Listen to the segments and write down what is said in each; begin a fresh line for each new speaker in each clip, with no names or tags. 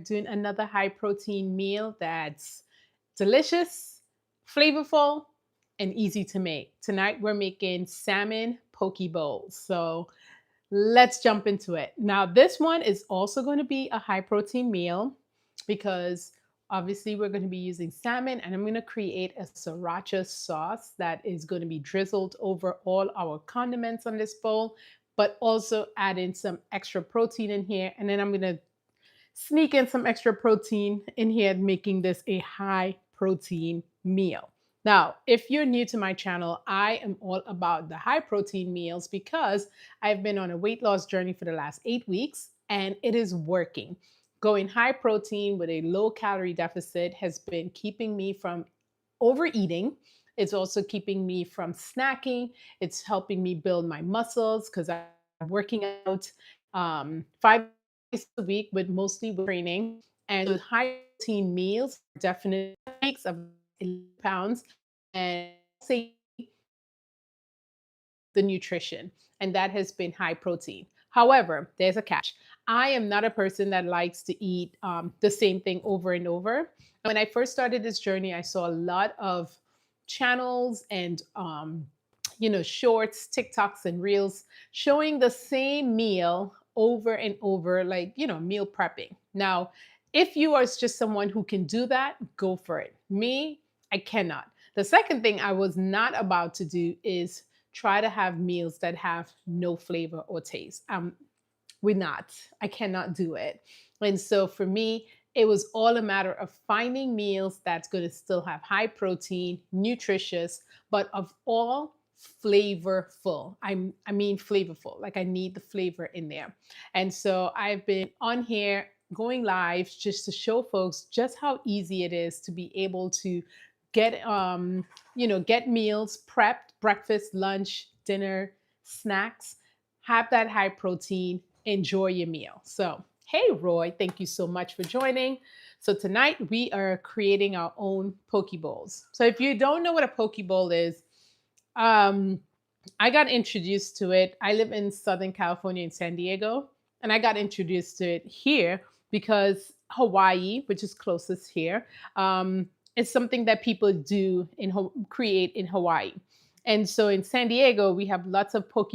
doing another high protein meal that's delicious, flavorful, and easy to make. Tonight we're making salmon poke bowls. So let's jump into it. Now, this one is also going to be a high protein meal because obviously we're going to be using salmon, and I'm going to create a sriracha sauce that is going to be drizzled over all our condiments on this bowl, but also add in some extra protein in here. And then I'm going to sneak in some extra protein in here, making this a high protein meal. Now, if you're new to my channel, I am all about the high protein meals because I've been on a weight loss journey for the last 8 weeks and it is working. Going high protein with a low calorie deficit has been keeping me from overeating. It's also keeping me from snacking. It's helping me build my muscles because I'm working out 5 days a week with mostly weight training. And with high protein meals, definitely weeks of 11 pounds and say the nutrition, and that has been high protein. However, there's a catch. I am not a person that likes to eat the same thing over and over. When I first started this journey, I saw a lot of channels and shorts, TikToks, and reels showing the same meal over and over, like meal prepping. Now, if you are just someone who can do that, go for it. Me, I cannot. The second thing I was not about to do is try to have meals that have no flavor or taste. I cannot do it. And so for me, it was all a matter of finding meals that's going to still have high protein, nutritious, but of all flavorful. I mean flavorful. Like I need the flavor in there. And so I've been on here going live just to show folks just how easy it is to be able to get meals prepped, breakfast, lunch, dinner, snacks, have that high protein, enjoy your meal. So, hey, Roy, thank you so much for joining. So tonight we are creating our own poke bowls. So if you don't know what a poke bowl is, I got introduced to it. I live in Southern California in San Diego, and I got introduced to it here because Hawaii, which is closest here, it's something that people do create in Hawaii. And so in San Diego, we have lots of poke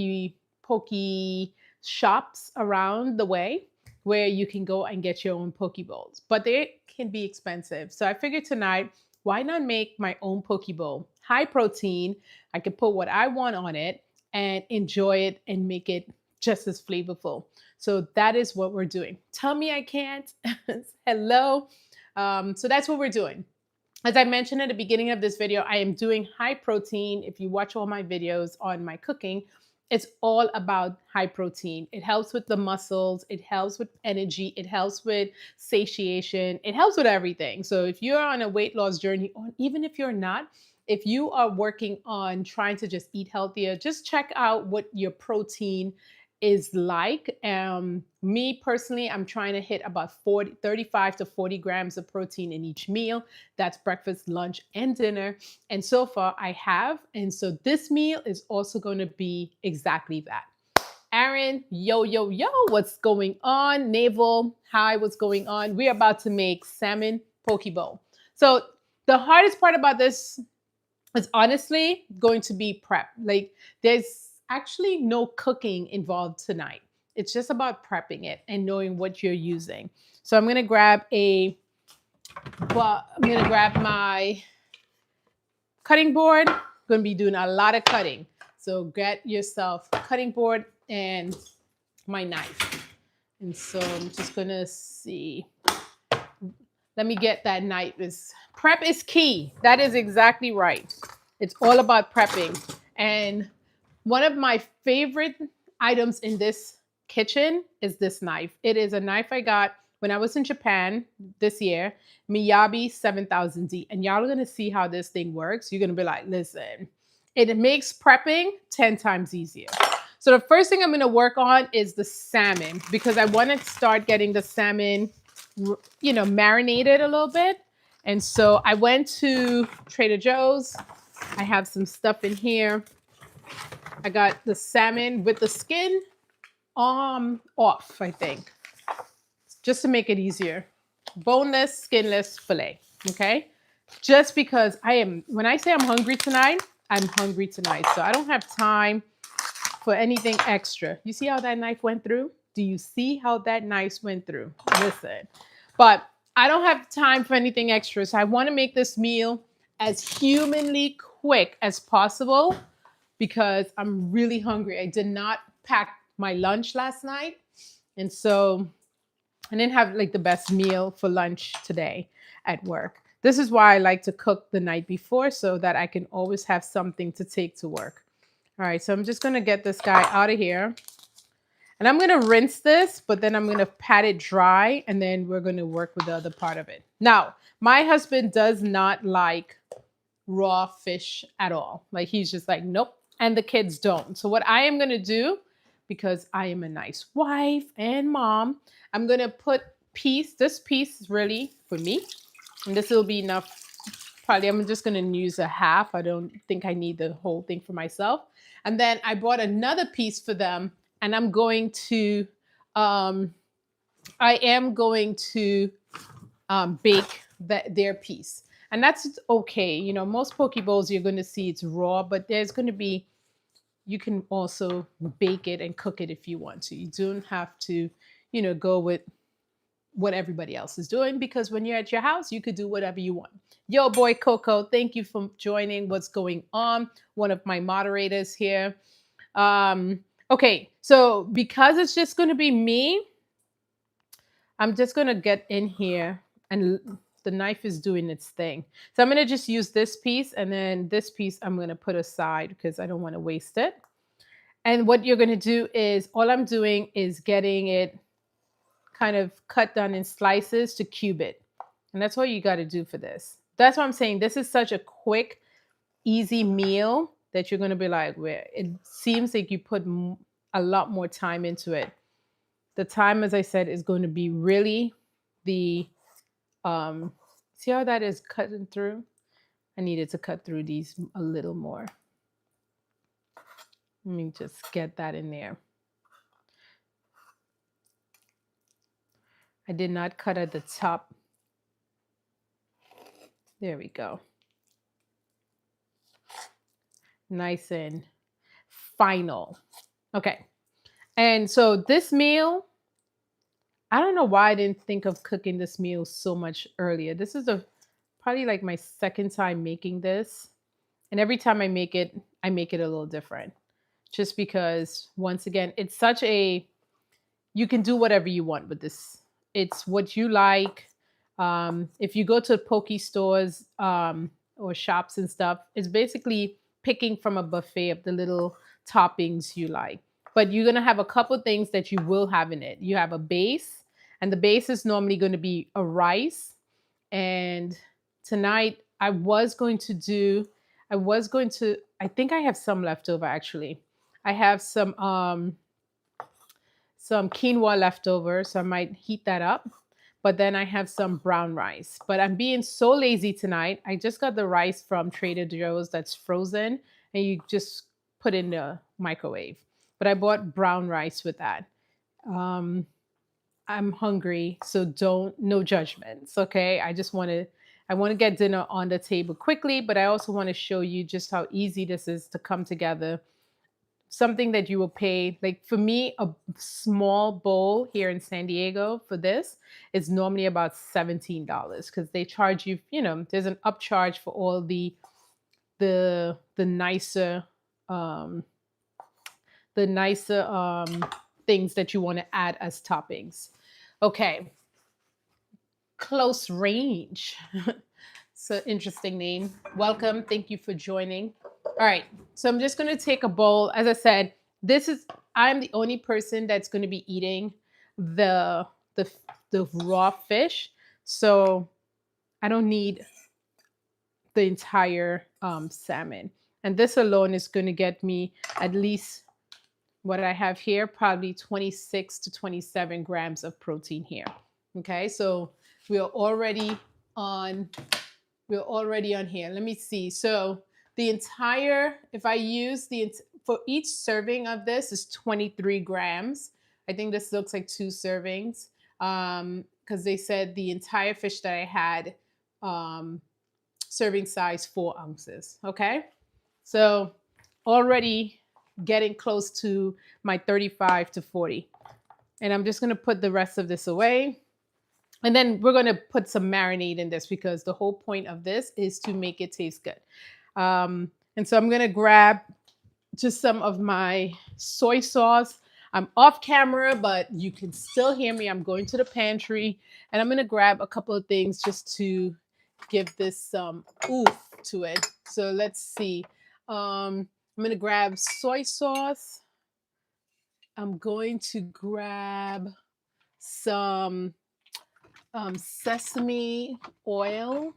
shops around the way where you can go and get your own poke bowls, but they can be expensive. So I figured tonight, why not make my own poke bowl? High protein, I could put what I want on it and enjoy it and make it just as flavorful. So that is what we're doing. Tell me I can't. Hello. So that's what we're doing. As I mentioned at the beginning of this video, I am doing high protein. If you watch all my videos on my cooking, it's all about high protein. It helps with the muscles. It helps with energy. It helps with satiation. It helps with everything. So if you're on a weight loss journey, or even if you're not, if you are working on trying to just eat healthier, just check out what your protein is like. Me personally, I'm trying to hit about 35 to 40 grams of protein in each meal. That's breakfast, lunch, and dinner. And so far I have. And so this meal is also going to be exactly that. Aaron, yo, what's going on? Naval, hi, what's going on? We're about to make salmon poke bowl. So the hardest part about this is honestly going to be prep. Like there's actually no cooking involved tonight. It's just about prepping it and knowing what you're using. So I'm gonna grab my cutting board. I'm gonna be doing a lot of cutting. So get yourself a cutting board and my knife. And so I'm just gonna see. Let me get that knife. Prep is key. That is exactly right. It's all about prepping. And one of my favorite items in this kitchen is this knife. It is a knife I got when I was in Japan this year, Miyabi 7000D. And y'all are going to see how this thing works. You're going to be like, listen, it makes prepping 10 times easier. So the first thing I'm going to work on is the salmon because I want to start getting the salmon, marinated a little bit. And so I went to Trader Joe's. I have some stuff in here. I got the salmon with the skin off, I think, just to make it easier. boneless, skinless filet. Okay. Just because when I say I'm hungry tonight, I'm hungry tonight. So I don't have time for anything extra. You see how that knife went through? Do you see how that knife went through? Listen, but I don't have time for anything extra. So I want to make this meal as humanly quick as possible because I'm really hungry. I did not pack my lunch last night. And so I didn't have like the best meal for lunch today at work. This is why I like to cook the night before so that I can always have something to take to work. All right, so I'm just gonna get this guy out of here. And I'm gonna rinse this, but then I'm gonna pat it dry and then we're gonna work with the other part of it. Now, my husband does not like raw fish at all. Like he's just like, nope. And the kids don't. So what I am gonna do, because I am a nice wife and mom, I'm gonna put this piece is really for me. And this will be enough. Probably I'm just gonna use a half. I don't think I need the whole thing for myself. And then I bought another piece for them, and I'm going to, I am going to bake their piece. And that's okay. You know, most poke bowls you're going to see it's raw, but there's going to be, you can also bake it and cook it if you want to. You don't have to, go with what everybody else is doing because when you're at your house, you could do whatever you want. Yo, boy Coco, thank you for joining. What's going on? One of my moderators here. Okay, so because it's just going to be me, I'm just going to get in here and the knife is doing its thing. So I'm going to just use this piece and then this piece I'm going to put aside because I don't want to waste it. And what you're going to do is all I'm doing is getting it kind of cut down in slices to cube it. And that's what you got to do for this. That's what I'm saying. This is such a quick, easy meal that you're going to be like, where it seems like you put a lot more time into it. The time, as I said, is going to be really the, see how that is cutting through? I needed to cut through these a little more. Let me just get that in there. I did not cut at the top. There we go. Nice and final. Okay. And so this meal, I don't know why I didn't think of cooking this meal so much earlier. This is probably like my second time making this. And every time I make it a little different. Just because, once again, it's such a, you can do whatever you want with this. It's what you like. If you go to poke stores or shops and stuff, it's basically picking from a buffet of the little toppings you like. But you're going to have a couple things that you will have in it. You have a base, and the base is normally going to be a rice. And tonight I think I have some left over actually. I have some quinoa left over, so I might heat that up. But then I have some brown rice. But I'm being so lazy tonight. I just got the rice from Trader Joe's that's frozen, and you just put in the microwave. But I bought brown rice with that. I'm hungry, so no judgments, okay? I want to get dinner on the table quickly, but I also want to show you just how easy this is to come together. Something that you will pay, like for me, a small bowl here in San Diego for this is normally about $17 because they charge you, there's an upcharge for all the nicer things that you want to add as toppings. Okay. Close Range. It's an interesting name. Welcome. Thank you for joining. All right. So I'm just going to take a bowl. As I said, I'm the only person that's going to be eating the raw fish. So I don't need the entire salmon. And this alone is going to get me at least what I have here, probably 26 to 27 grams of protein here. Okay, so we're already on here. Let me see. So if I use for each serving of this is 23 grams. I think this looks like 2 servings. Because because they said the entire fish that I had, um, serving size 4 ounces. Okay. So already getting close to my 35 to 40. And I'm just going to put the rest of this away. And then we're going to put some marinade in this because the whole point of this is to make it taste good. And so I'm going to grab just some of my soy sauce. I'm off camera, but you can still hear me. I'm going to the pantry and I'm going to grab a couple of things just to give this some oomph to it. So let's see. I'm going to grab soy sauce. I'm going to grab some sesame oil.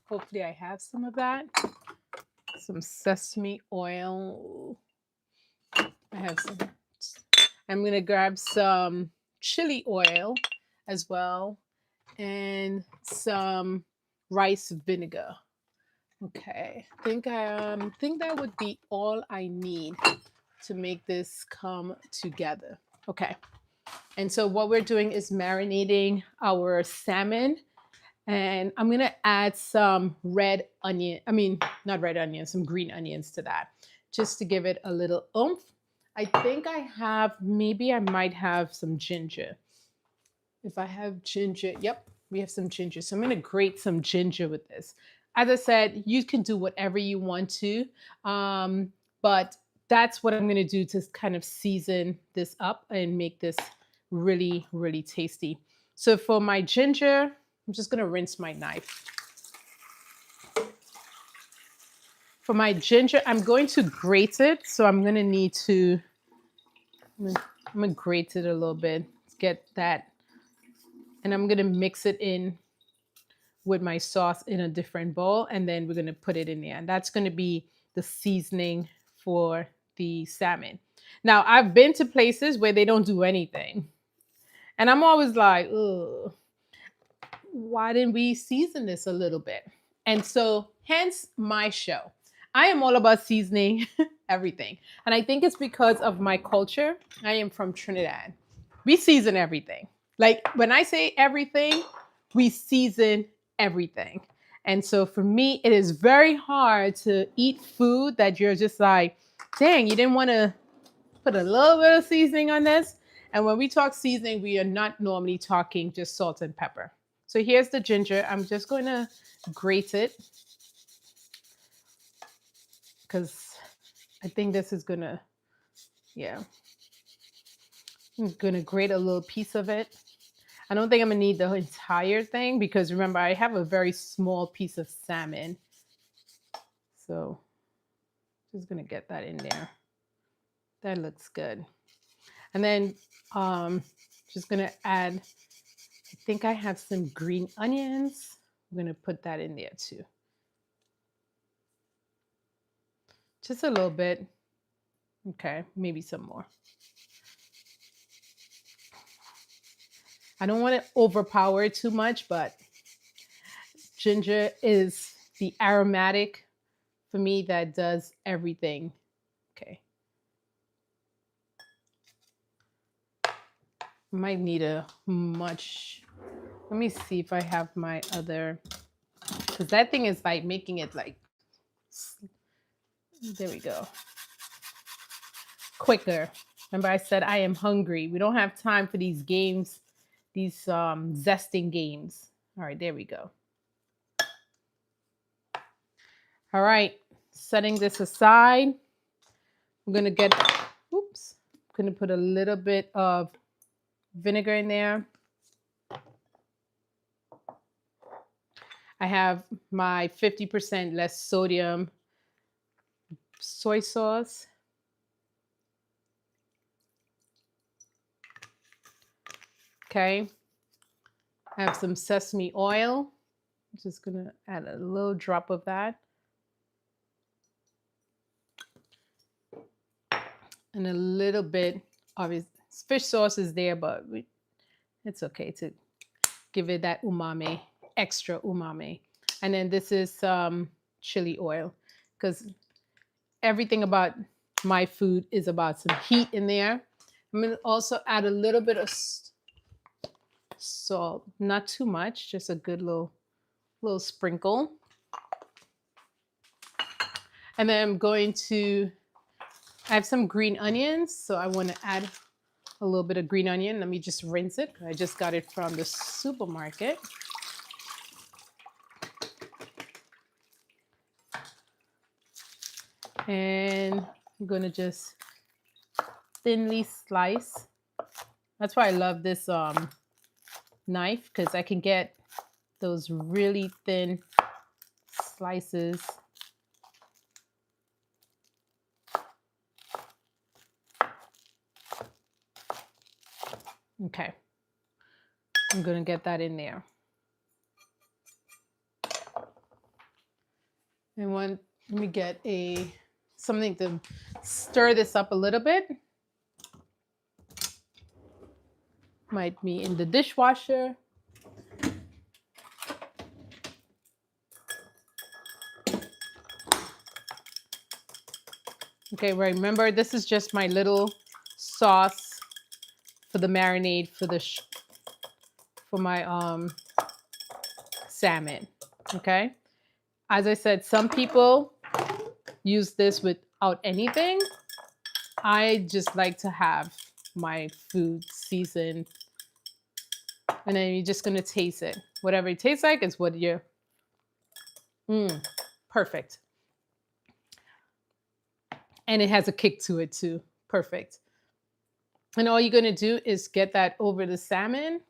Hopefully I have some of that. Some sesame oil. I have some. I'm going to grab some chili oil as well and some rice vinegar. Okay, I think that would be all I need to make this come together. Okay, and so what we're doing is marinating our salmon, and I'm gonna add some red onion. I mean, not red onions, some green onions to that, just to give it a little oomph. I think I have, maybe I might have some ginger. If I have ginger, yep, we have some ginger. So I'm going to grate some ginger with this. As I said, you can do whatever you want to, but that's what I'm going to do to kind of season this up and make this really, really tasty. So for my ginger, I'm just going to rinse my knife. For my ginger, I'm going to grate it. So I'm going to need to, I'm going to grate it a little bit, get that. And I'm going to mix it in with my sauce in a different bowl. And then we're going to put it in there. And that's going to be the seasoning for the salmon. Now, I've been to places where they don't do anything. And I'm always like, ugh, why didn't we season this a little bit? And so hence my show. I am all about seasoning everything. And I think it's because of my culture. I am from Trinidad. We season everything. Like when I say everything, we season everything. And so for me, it is very hard to eat food that you're just like, dang, you didn't want to put a little bit of seasoning on this. And when we talk seasoning, we are not normally talking just salt and pepper. So here's the ginger. I'm just going to grate it because I think this is going to, yeah. I'm going to grate a little piece of it. I don't think I'm going to need the entire thing because remember, I have a very small piece of salmon. So just going to get that in there. That looks good. And then just going to add, I think I have some green onions. I'm going to put that in there too. Just a little bit. Okay, maybe some more. I don't want to overpower it too much, but ginger is the aromatic for me that does everything. Okay. Might need a much, let me see if I have my other, because that thing is like making it like, there we go. Quicker. Remember I said I am hungry. We don't have time for these games, these zesting games. All right, there we go. All right, setting this aside. I'm gonna get, oops, I'm gonna put a little bit of vinegar in there. I have my 50% less sodium soy sauce. Okay. I have some sesame oil. I'm just gonna add a little drop of that. And a little bit of his fish sauce is there, but it's okay to give it that umami, extra umami. And then this is some chili oil because everything about my food is about some heat in there. I'm going to also add a little bit of salt. Not too much, just a good little sprinkle. And then I'm going to, I have some green onions, so I want to add a little bit of green onion. Let me just rinse it. I just got it from the supermarket. And I'm gonna just thinly slice. That's why I love this knife, because I can get those really thin slices. Okay, I'm gonna get that in there. And let me get something to stir this up a little bit. Might be in the dishwasher. Okay, remember this is just my little sauce for the marinade for my salmon. Okay, as I said, some people use this without anything. I just like to have my food seasoned, and then you're just gonna taste it. Whatever it tastes like is what you're. Perfect. And it has a kick to it too. Perfect. And all you're gonna do is get that over the salmon.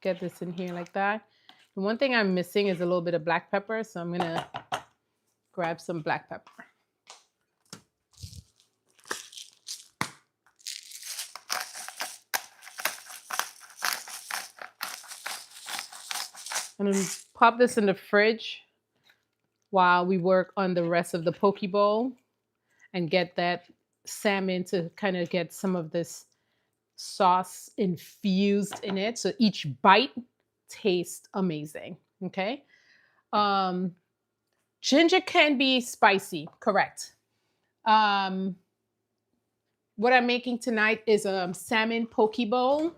Get this in here like that. The one thing I'm missing is a little bit of black pepper, so I'm gonna grab some black pepper. I'm gonna pop this in the fridge while we work on the rest of the poke bowl and get that salmon to kind of get some of this sauce infused in it, so each bite tastes amazing. Okay. Ginger can be spicy, correct. What I'm making tonight is a salmon poke bowl.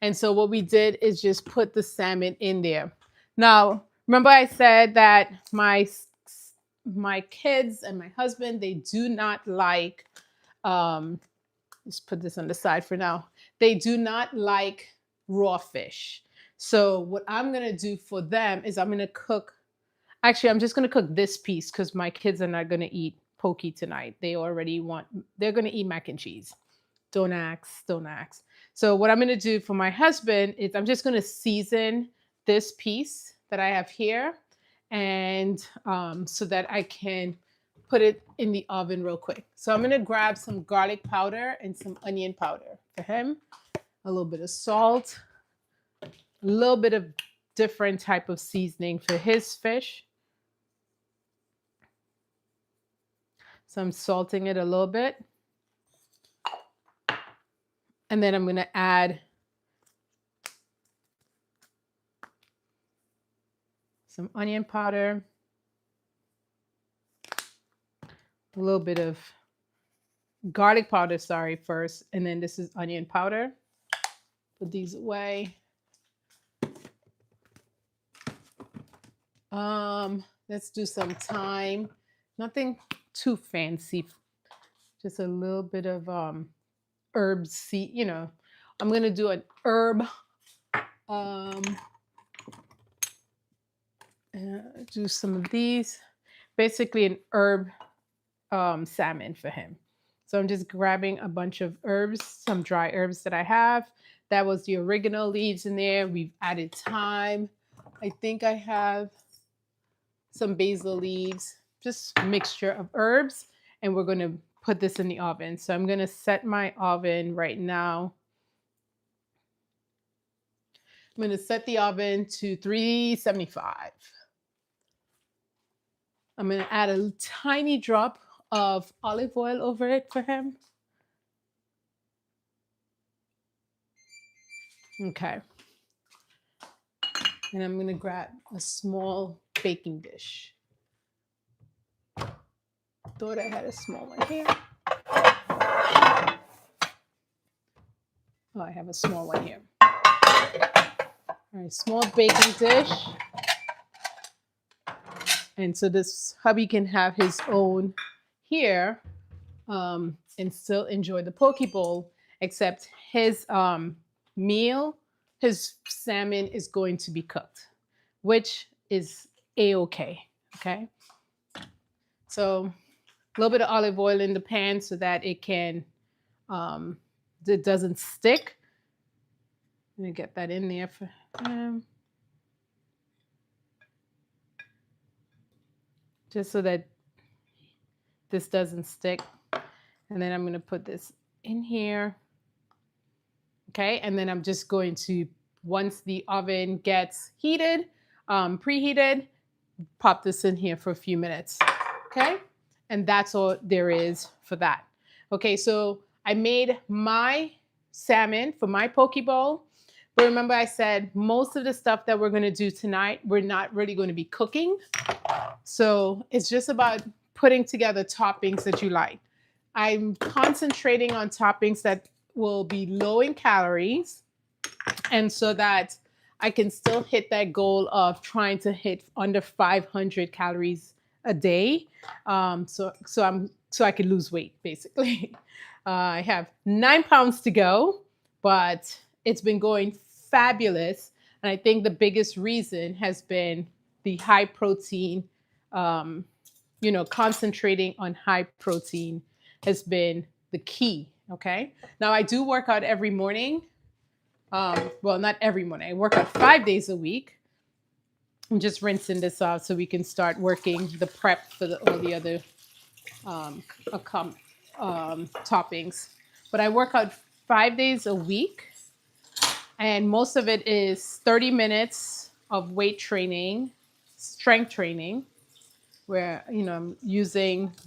And so what we did is just put the salmon in there. Now, remember I said that my kids and my husband, they do not like, let's put this on the side for now. They do not like raw fish. So what I'm going to do for them is I'm going to cook. Actually, I'm just going to cook this piece because my kids are not going to eat poke tonight. They're going to eat mac and cheese. Don't ask. So what I'm going to do for my husband is I'm just going to season this piece that I have here, and so that I can put it in the oven real quick. So I'm going to grab some garlic powder and some onion powder for him, a little bit of salt, a little bit of different type of seasoning for his fish. So I'm salting it a little bit. And then I'm going to add some onion powder, a little bit of garlic powder, first. And then this is onion powder. Put these away. Let's do some thyme. Nothing too fancy. Just a little bit of herbs. See, I'm going to do an herb. Do some of these. Basically an herb salmon for him. So I'm just grabbing a bunch of herbs, some dry herbs that I have. That was the oregano leaves in there. We've added thyme. I think I have some basil leaves, just a mixture of herbs. And we're going to put this in the oven. So I'm going to set my oven right now. I'm going to set the oven to 375. I'm going to add a tiny drop of olive oil over it for him. Okay. And I'm gonna grab a small baking dish. Thought I had a small one here. Oh, I have a small one here. All right, small baking dish. And so this hubby can have his own here, and still enjoy the poke bowl, except his meal, his salmon is going to be cooked, which is a-okay. Okay. So a little bit of olive oil in the pan so that it doesn't stick. I'm gonna get that in there for him. Just so that this doesn't stick. And then I'm gonna put this in here. Okay, and then I'm just going to, once the oven gets heated, preheated, pop this in here for a few minutes. Okay, and that's all there is for that. Okay, so I made my salmon for my poke bowl. But remember, I said most of the stuff that we're going to do tonight, we're not really going to be cooking. So it's just about putting together toppings that you like. I'm concentrating on toppings that will be low in calories, and so that I can still hit that goal of trying to hit under 500 calories a day. So I can lose weight basically. I have 9 pounds to go, but it's been going fabulous. And I think the biggest reason has been the high protein, concentrating on high protein has been the key. Okay. Now I do work out every morning. Well, not every morning. I work out 5 days a week. I'm just rinsing this off so we can start working the prep for all the other toppings. But I work out 5 days a week, and most of it is 30 minutes of weight training, strength training, where I'm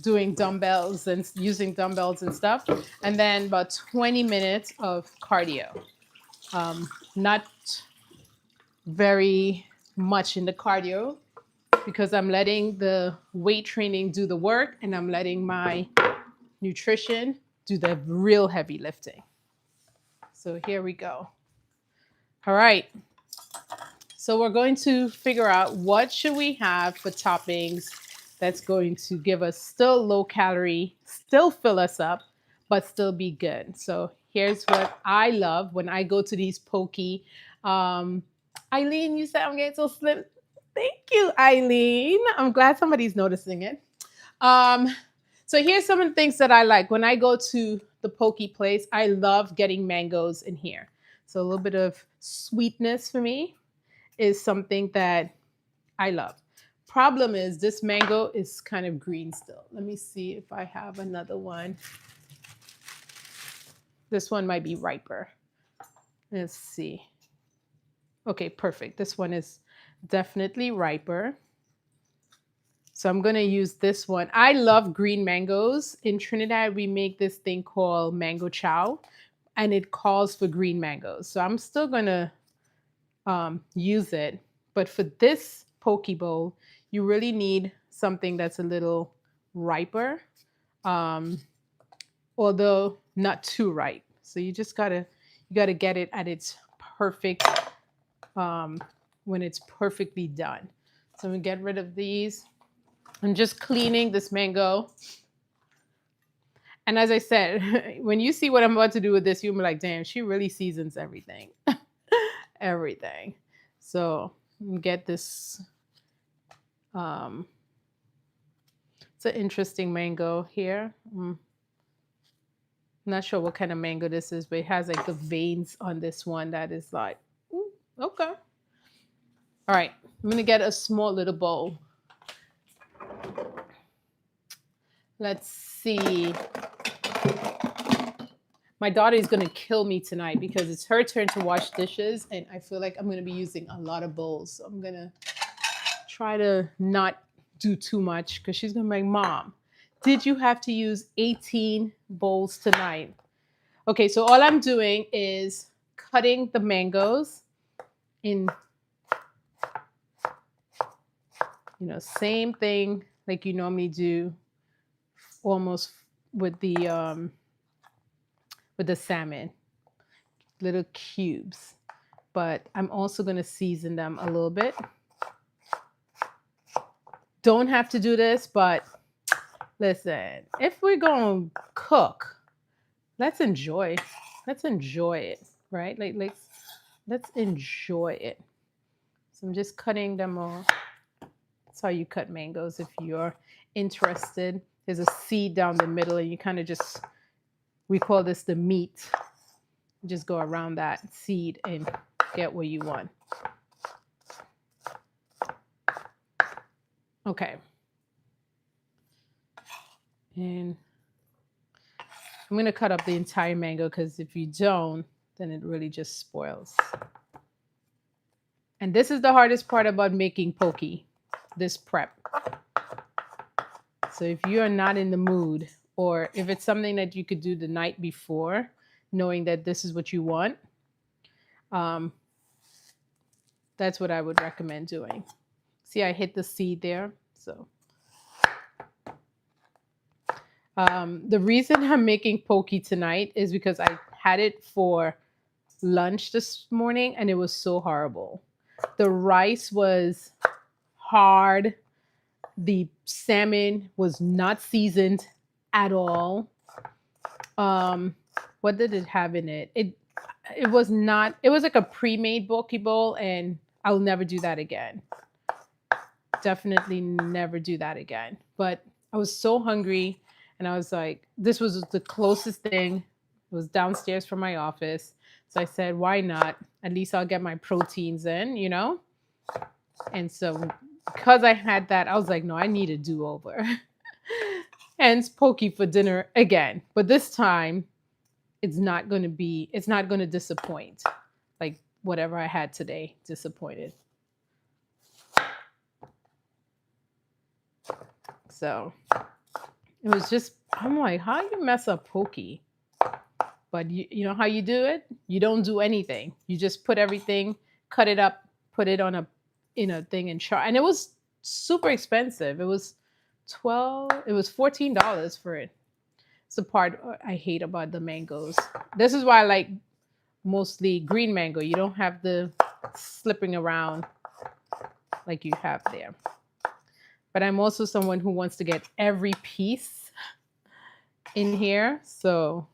doing dumbbells and using dumbbells and stuff, and then about 20 minutes of cardio. Not very much in the cardio because I'm letting the weight training do the work, and I'm letting my nutrition do the real heavy lifting. So here we go. All right. So we're going to figure out what should we have for toppings that's going to give us still low calorie, still fill us up, but still be good. So here's what I love when I go to these poke. Eileen, you said I'm getting so slim. Thank you, Eileen. I'm glad somebody's noticing it. So here's some of the things that I like. When I go to the poke place, I love getting mangoes in here. So a little bit of sweetness for me is something that I love. Problem is this mango is kind of green still. Let me see if I have another one. This one might be riper. Let's see. Okay, perfect. This one is definitely riper. So I'm going to use this one. I love green mangoes. In Trinidad, we make this thing called mango chow, and it calls for green mangoes. So I'm still going to use it. But for this poke bowl, you really need something that's a little riper, although not too ripe. So you gotta get it at its perfect, when it's perfectly done. So I'm gonna get rid of these. I'm just cleaning this mango. And as I said, when you see what I'm about to do with this, you'll be like, damn, she really seasons everything. Everything. So get this. It's an interesting mango here. Not sure what kind of mango this is, but it has like the veins on this one that is like, ooh, okay. All right, I'm gonna get a small little bowl. Let's see. My daughter is gonna kill me tonight because it's her turn to wash dishes, and I feel like I'm gonna be using a lot of bowls. So I'm gonna try to not do too much because she's gonna be like, Mom, did you have to use 18 bowls tonight? Okay, so all I'm doing is cutting the mangoes in Same thing like you normally do almost with the salmon, little cubes. But I'm also going to season them a little bit. Don't have to do this, but listen, if we're going to cook, let's enjoy. Let's enjoy it, right? Let's enjoy it. So I'm just cutting them off. That's how you cut mangoes if you're interested. There's a seed down the middle, and you kind of we call this the meat. You just go around that seed and get what you want. Okay. And I'm going to cut up the entire mango because if you don't, then it really just spoils. And this is the hardest part about making poke, this prep. So if you are not in the mood, or if it's something that you could do the night before, knowing that this is what you want, that's what I would recommend doing. See, I hit the seed there. So the reason I'm making poke tonight is because I had it for lunch this morning and it was so horrible. The rice was hard. The salmon was not seasoned at all. What did it have in it? It was not, it was like a pre-made poke bowl, and I'll never do that again. Definitely never do that again. But I was so hungry and I was like, this was the closest thing. It was downstairs from my office. So I said, why not? At least I'll get my proteins in, And so because I had that, I was like, no, I need a do-over. Hence poke for dinner again. But this time, it's not going to disappoint. Like whatever I had today disappointed. So it was just, I'm like, how you mess up poke? But you know how you do it? You don't do anything. You just put everything, cut it up, put it on in a thing and char. And it was super expensive. It was $14 for it. It's the part I hate about the mangoes. This is why I like mostly green mango. You don't have the slipping around like you have there. But I'm also someone who wants to get every piece in here. So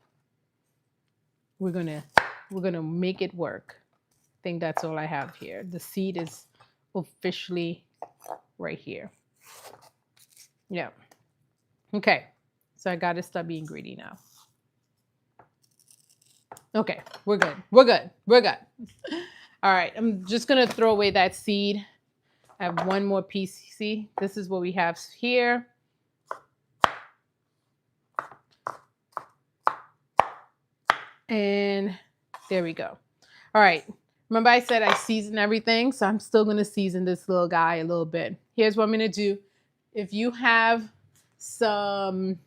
we're gonna make it work. I think that's all I have here. The seed is officially right here. Yeah. Okay. So I got a stubby ingredient now. Okay, we're good. We're good. We're good. All right, I'm just gonna throw away that seed. I have one more piece. See, this is what we have here. And there we go. All right. Remember I said I season everything, so I'm still gonna season this little guy a little bit. Here's what I'm gonna do. If you have some,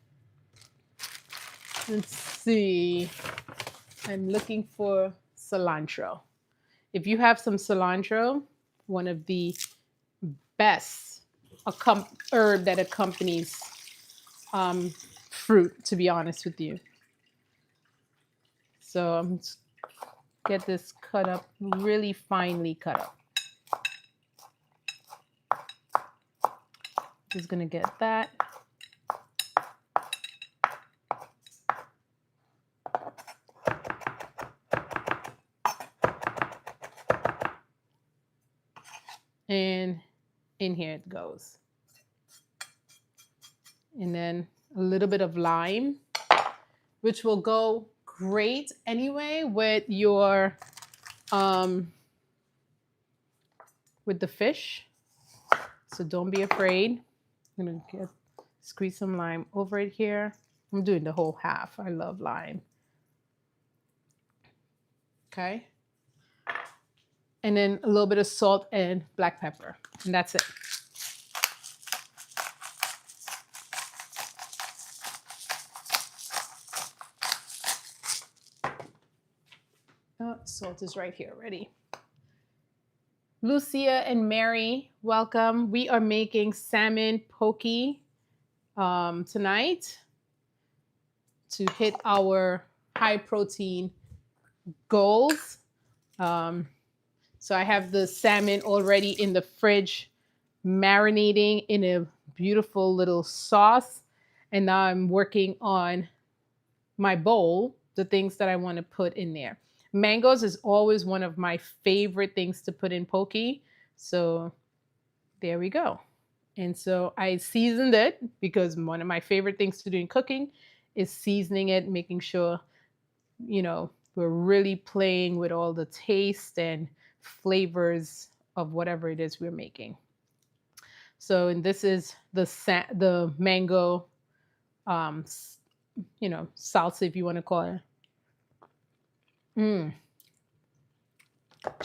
let's see, I'm looking for cilantro. If you have some cilantro, one of the best herb that accompanies fruit, to be honest with you. So I'm just get this cut up, really finely cut up. Just gonna get that. And in here it goes. And then a little bit of lime, which will go great anyway with your with the fish. So don't be afraid. I'm gonna squeeze some lime over it here. I'm doing the whole half. I love lime. Okay. And then a little bit of salt and black pepper. And that's it. Oh, salt is right here already. Lucia and Mary, welcome. We are making salmon poke tonight to hit our high protein goals. Um, so I have the salmon already in the fridge, marinating in a beautiful little sauce. And now I'm working on my bowl, the things that I want to put in there. Mangoes is always one of my favorite things to put in poke. So there we go. And so I seasoned it because one of my favorite things to do in cooking is seasoning it, making sure, we're really playing with all the taste and flavors of whatever it is we're making. So, and this is the mango, um, salsa, if you want to call it.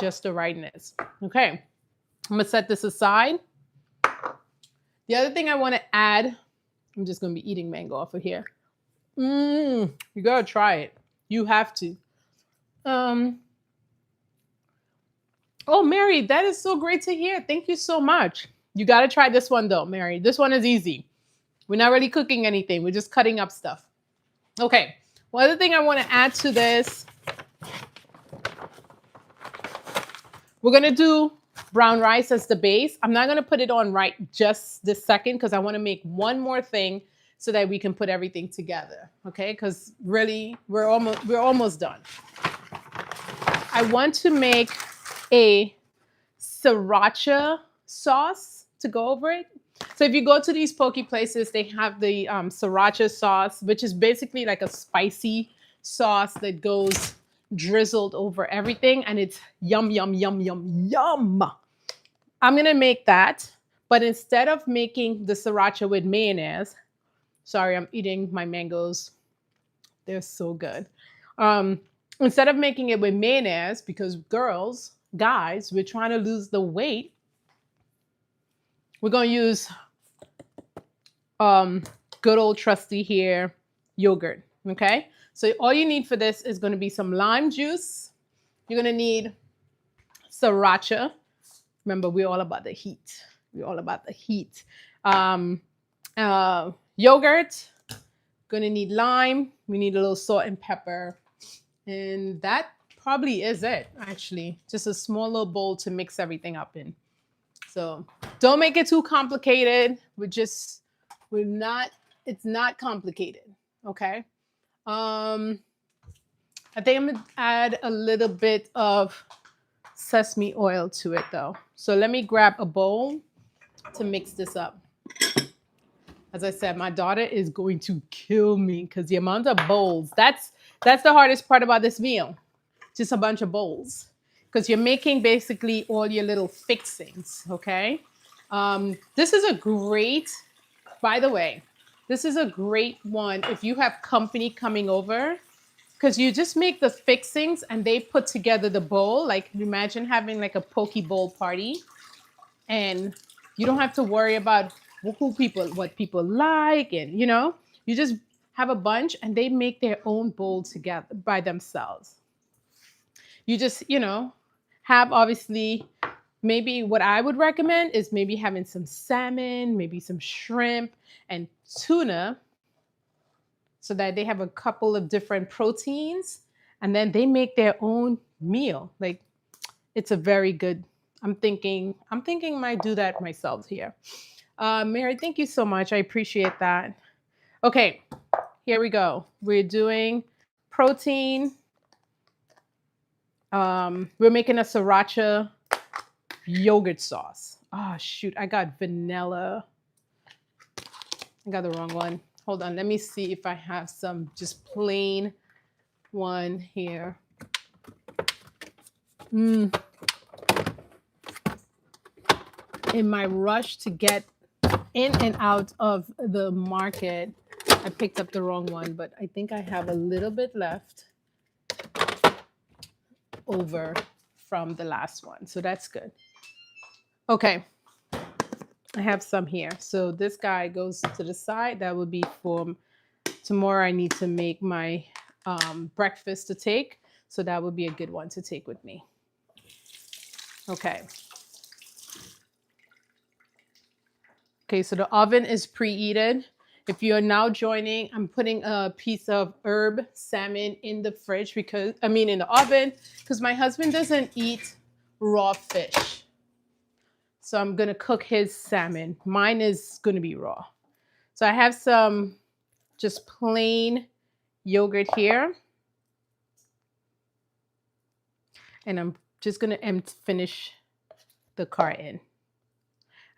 Just the rightness. Okay, I'm gonna set this aside. The other thing I want to add, I'm just gonna be eating mango off of here. You gotta try it. You have to. Oh, Mary, that is so great to hear. Thank you so much. You gotta try this one though, Mary. This one is easy. We're not really cooking anything. We're just cutting up stuff. Okay. One other thing I want to add to this, we're going to do brown rice as the base. I'm not going to put it on right just this second because I want to make one more thing so that we can put everything together. Okay? Because really, we're almost done. I want to make a sriracha sauce to go over it. So if you go to these poke places, they have the sriracha sauce, which is basically like a spicy sauce that goes drizzled over everything. And it's yum, yum, yum, yum, yum. I'm going to make that. But instead of making the sriracha with mayonnaise, sorry, I'm eating my mangoes. They're so good. Instead of making it with mayonnaise, because guys, we're trying to lose the weight, we're going to use good old trusty here yogurt. Okay, so all you need for this is going to be some lime juice. You're going to need sriracha. Remember, we're all about the heat. We're all about the heat. Yogurt. Going to need lime. We need a little salt and pepper. And that probably is it, actually. Just a small little bowl to mix everything up in. So don't make it too complicated. It's not complicated. Okay. I think I'm gonna add a little bit of sesame oil to it though. So let me grab a bowl to mix this up. As I said, my daughter is going to kill me because the amount of bowls, that's the hardest part about this meal. Just a bunch of bowls. Because you're making basically all your little fixings, okay? This is a great, by the way, this is a great one if you have company coming over, because you just make the fixings and they put together the bowl. Like imagine having like a poke bowl party and you don't have to worry about what people like. And, you just have a bunch and they make their own bowl together by themselves. You just, have obviously, maybe what I would recommend is maybe having some salmon, maybe some shrimp and tuna so that they have a couple of different proteins and then they make their own meal. Like it's a very good, I'm thinking I might do that myself here. Mary, thank you so much. I appreciate that. Okay, here we go. We're doing protein. We're making a sriracha yogurt sauce. Oh, shoot. I got vanilla. I got the wrong one. Hold on. Let me see if I have some just plain one here. In my rush to get in and out of the market, I picked up the wrong one, but I think I have a little bit left over from the last one. So that's good. Okay. I have some here. So this guy goes to the side. That would be for tomorrow. I need to make my breakfast to take. So that would be a good one to take with me. Okay. Okay, so the oven is preheated. If you're now joining, I'm putting a piece of herb salmon in the fridge in the oven, because my husband doesn't eat raw fish. So I'm gonna cook his salmon. Mine is gonna be raw. So I have some just plain yogurt here. And I'm just gonna finish the carton.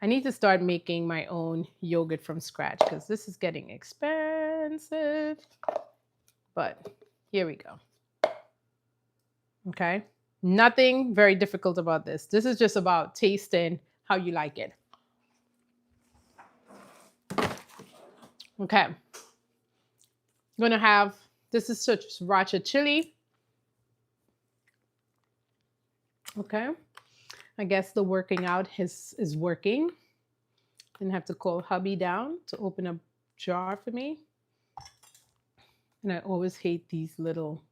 I need to start making my own yogurt from scratch because this is getting expensive. But here we go. Okay. Nothing very difficult about this. This is just about tasting how you like it. Okay. I'm gonna have, this is sriracha chili. Okay. I guess the working out is working. Didn't have to call hubby down to open a jar for me. And I always hate these little,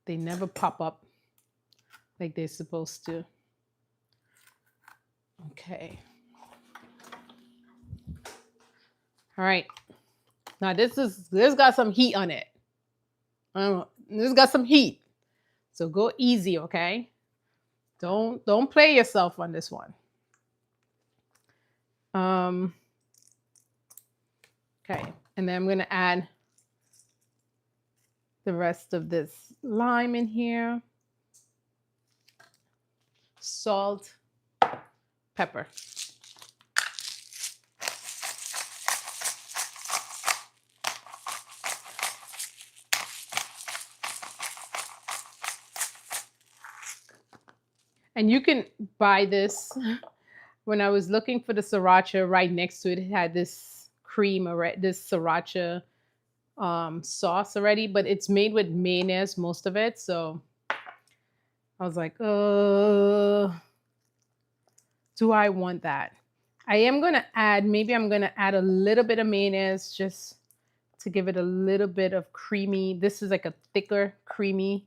they never pop up like they're supposed to. Okay. All right. Now this got some heat on it. This got some heat. So go easy, okay? Don't play yourself on this one. Okay, and then I'm gonna add the rest of this lime in here. Salt, pepper. And you can buy this. When I was looking for the sriracha, right next to it, it had this cream, this sriracha sauce already, but it's made with mayonnaise, most of it. So I was like, do I want that? I am going to add, maybe I'm going to add a little bit of mayonnaise just to give it a little bit of creamy. This is like a thicker, creamy.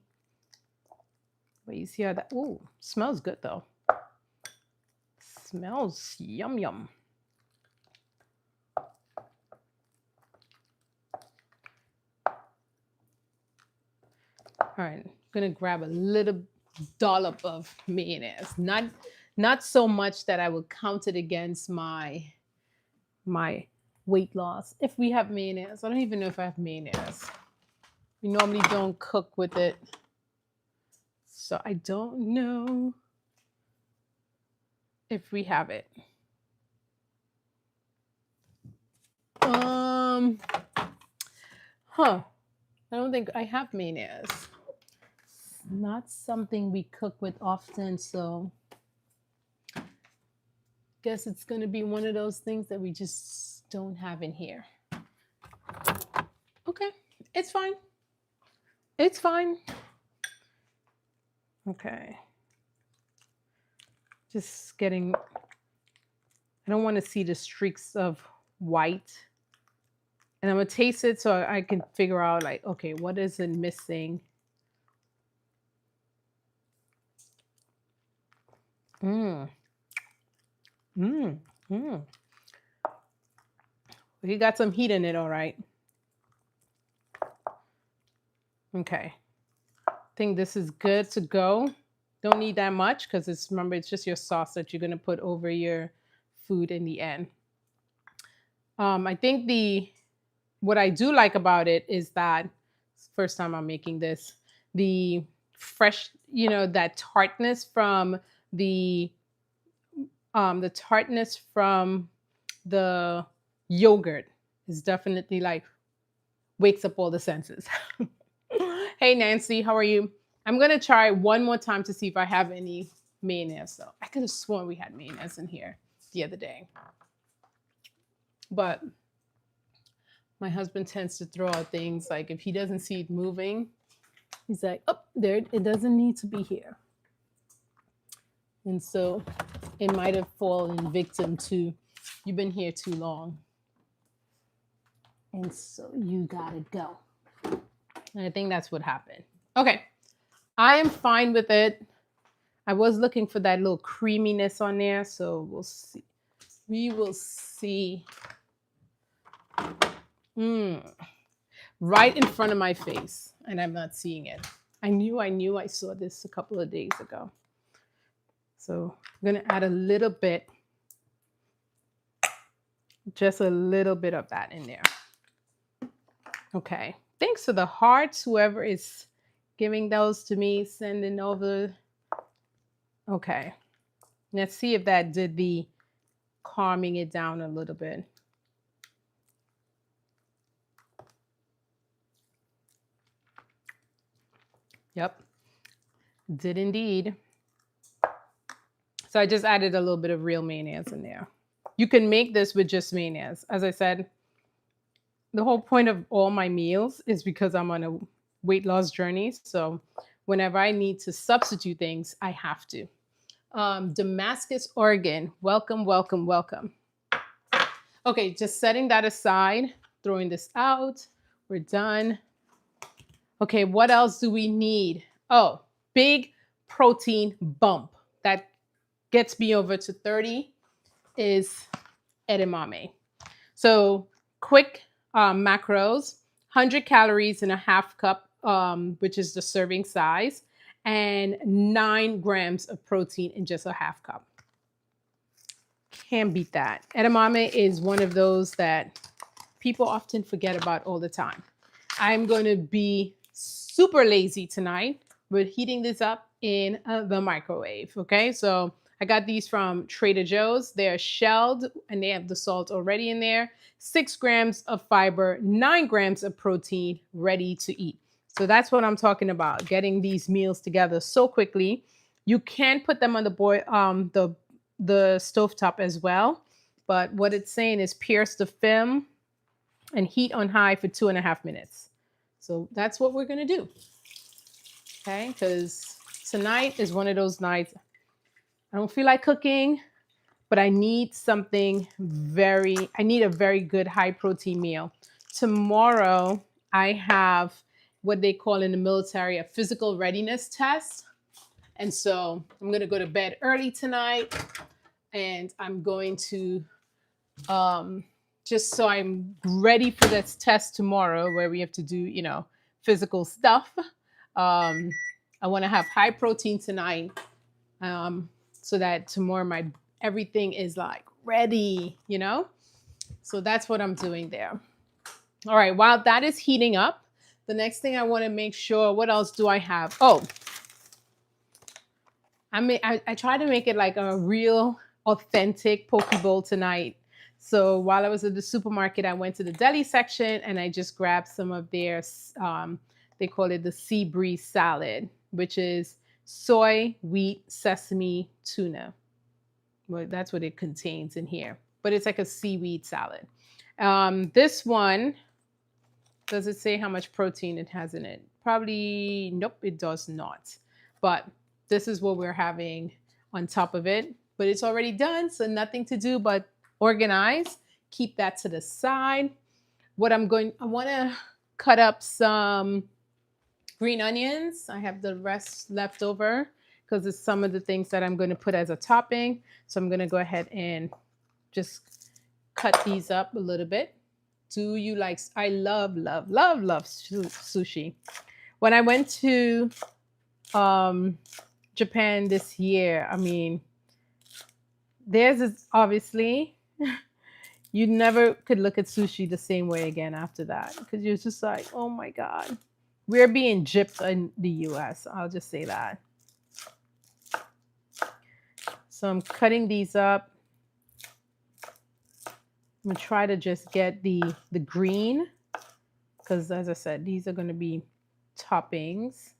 But you see how that, ooh, smells good though. Smells yum yum. All right, I'm gonna grab a little dollop of mayonnaise. Not so much that I would count it against my weight loss. If we have mayonnaise, I don't even know if I have mayonnaise. We normally don't cook with it. So I don't know if we have it. I don't think I have mayonnaise. It's not something we cook with often, so guess it's gonna be one of those things that we just don't have in here. Okay, it's fine. It's fine. Okay. Just getting, I don't want to see the streaks of white. And I'm going to taste it so I can figure out like, okay, what is it missing? You got some heat in it, all right. Okay. I think this is good to go. Don't need that much because remember, it's just your sauce that you're going to put over your food in the end. I think what I do like about it is that it's the first time I'm making this, the fresh, that tartness from the yogurt is definitely like wakes up all the senses. Hey Nancy, how are you? I'm gonna try one more time to see if I have any mayonnaise. So I could have sworn we had mayonnaise in here the other day. But my husband tends to throw out things like if he doesn't see it moving, he's like, oh, there, it doesn't need to be here. And so it might have fallen victim to, you've been here too long. And so you gotta go. And I think that's what happened. Okay, I am fine with it. I was looking for that little creaminess on there, so we'll see. We will see. Right in front of my face, and I'm not seeing it. I knew I saw this a couple of days ago. So I'm going to add a little bit, just a little bit of that in there. Okay. Thanks for the hearts, whoever is giving those to me, sending over. Okay. Let's see if that did the calming it down a little bit. Yep. Did indeed. So I just added a little bit of real mayonnaise in there. You can make this with just mayonnaise. As I said, the whole point of all my meals is because I'm on a weight loss journey. So whenever I need to substitute things, I have to. Damascus, Oregon. Welcome, welcome, welcome. Okay, just setting that aside, throwing this out. We're done. Okay, what else do we need? Oh, big protein bump that gets me over to 30 is edamame. So quick macros, 100 calories in a half cup, which is the serving size, and 9 grams of protein in just a half cup. Can't beat that. Edamame is one of those that people often forget about all the time. I'm going to be super lazy tonight with heating this up in the microwave. Okay, so I got these from Trader Joe's. They're shelled and they have the salt already in there. 6 grams of fiber, 9 grams of protein, ready to eat. So that's what I'm talking about, getting these meals together so quickly. You can put them on the stovetop as well. But what it's saying is pierce the film and heat on high for 2.5 minutes. So that's what we're going to do. Okay, because tonight is one of those nights I don't feel like cooking, but I need something I need a very good high protein meal. Tomorrow, I have what they call in the military a physical readiness test. And so I'm going to go to bed early tonight and I'm going to, just so I'm ready for this test tomorrow where we have to do, physical stuff. I want to have high protein tonight. So that tomorrow everything is like ready, So that's what I'm doing there. All right, while that is heating up, the next thing I want to make sure, what else do I have? Oh, I try to make it like a real authentic poke bowl tonight. So while I was at the supermarket, I went to the deli section and I just grabbed some of their, they call it the sea breeze salad, which is soy, wheat, sesame, tuna. Well, that's what it contains in here. But it's like a seaweed salad. This one, does it say how much protein it has in it? Probably, nope, it does not. But this is what we're having on top of it. But it's already done, so nothing to do but organize. Keep that to the side. I want to cut up some green onions. I have the rest left over because it's some of the things that I'm going to put as a topping. So I'm going to go ahead and just cut these up a little bit. Do you like, I love sushi. When I went to Japan this year, I mean, theirs is obviously, you never could look at sushi the same way again after that because you're just like, oh my God. We're being gypped in the US. I'll just say that. So I'm cutting these up. I'm going to try to just get the green because, as I said, these are going to be toppings.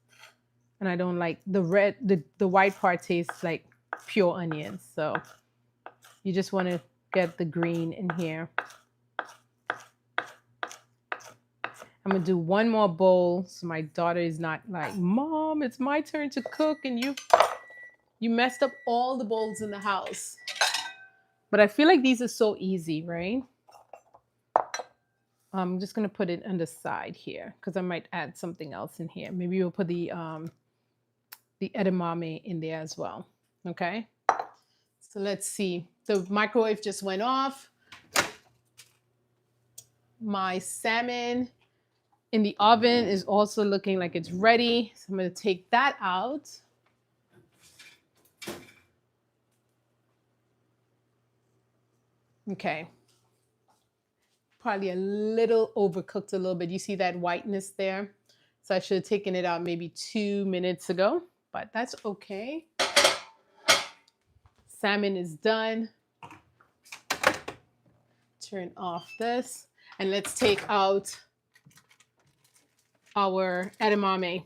And I don't like the red, the white part tastes like pure onions. So you just want to get the green in here. I'm going to do one more bowl so my daughter is not like, Mom, it's my turn to cook and you messed up all the bowls in the house. But I feel like these are so easy, right? I'm just going to put it on the side here because I might add something else in here. Maybe we'll put the the edamame in there as well. Okay. So let's see. The microwave just went off. My salmon in the oven is also looking like it's ready. So I'm going to take that out. Okay. Probably a little overcooked a little bit. You see that whiteness there? So I should have taken it out maybe 2 minutes ago, but that's okay. Salmon is done. Turn off this and let's take out our edamame.